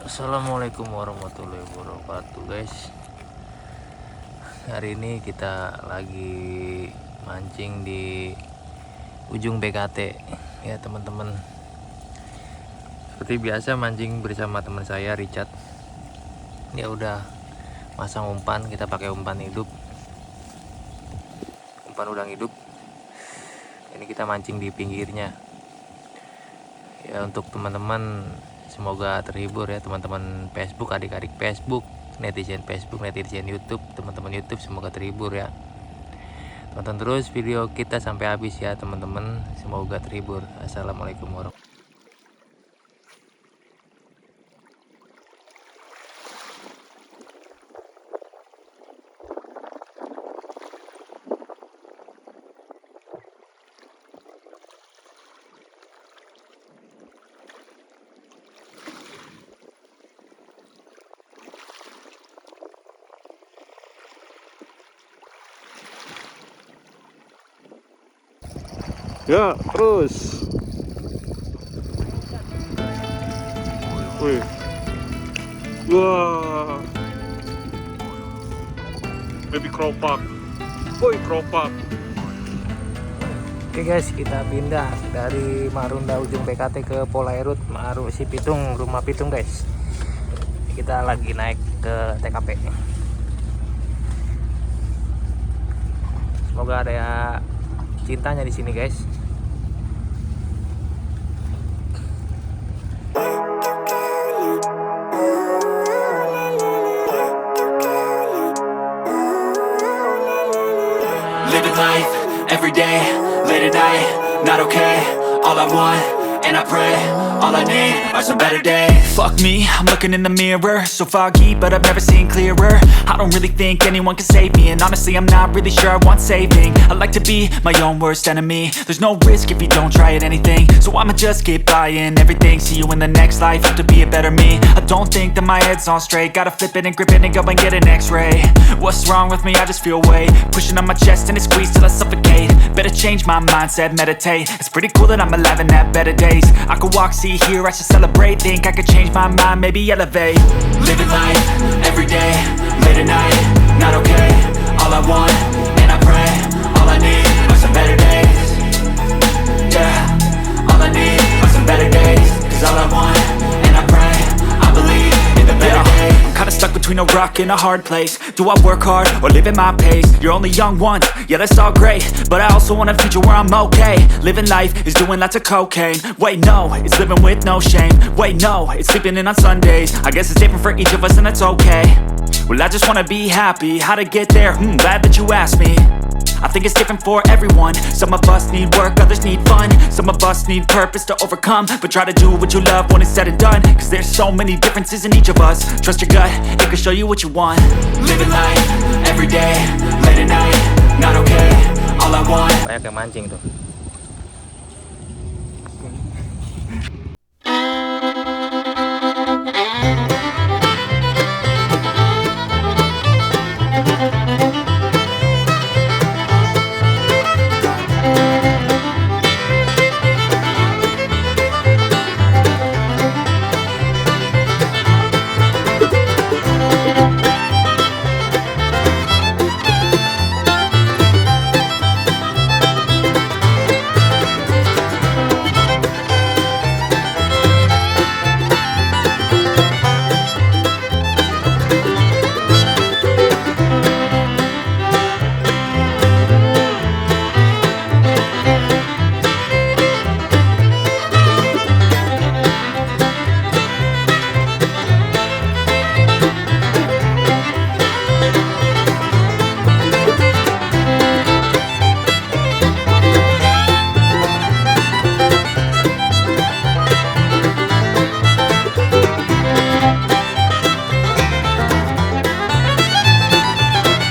Assalamualaikum warahmatullahi wabarakatuh guys. Hari ini kita lagi mancing di ujung BKT ya teman-teman. Seperti biasa mancing bersama teman saya Richard. Ya udah masang umpan, kita pakai umpan hidup, umpan udang hidup. Ini kita mancing di pinggirnya ya. Untuk teman-teman semoga terhibur ya, teman-teman Facebook, adik-adik Facebook, netizen Facebook, netizen YouTube, teman-teman YouTube semoga terhibur ya. Tonton terus video kita sampai habis ya teman-teman, semoga terhibur. Assalamualaikum warahmatullahi wabarakatuh. Ya, terus. Wih. Wah. Baby keropak. Woi, keropak. Oke guys, kita pindah dari Marunda ujung BKT ke Polairut Maru si Pitung, Rumah Pitung guys. Kita lagi naik ke TKP. Semoga ada ya cintanya di sini guys. Living life, every day, late at night, not okay. All I want, and I pray, all I need are some better days. Fuck me, I'm looking in the mirror, so foggy, but I've never seen clearer. I don't really think anyone can save me, and honestly I'm not really sure I want saving. I like to be my own worst enemy. There's no risk if you don't try at anything, so I'ma just keep buying everything. See you in the next life, have to be a better me. I don't think that my head's on straight, gotta flip it and grip it and go and get an x-ray. What's wrong with me? I just feel weight pushing on my chest and it squeezes till I suffocate. Better change my mindset, meditate. It's pretty cool that I'm alive and have better days. I could walk, see, hear, I should celebrate. Think I could change my mind, maybe elevate. Living life, every day, late at night, not okay. All I want, and I pray, all I need are some better days. Yeah, all I need are some better days. Cause all I want, and I pray, I believe in the better days. I'm kinda stuck between a rock and a hard place. Do I work hard or live at my pace? You're only young once, yeah that's all great, but I also want a future where I'm okay. Living life is doing lots of cocaine. Wait no, it's living with no shame. Wait no, it's sleeping in on Sundays. I guess it's different for each of us and that's okay. Well I just wanna be happy, how to get there? Glad that you asked me. I think it's different for everyone. Some of us need work, others need fun. Some of us need purpose to overcome. But try to do what you love when it's said and done. Cause there's so many differences in each of us. Trust your gut, it can show you what you want. Living life, every day, late at night, not okay. All I want. Banyak yang mancing tuh.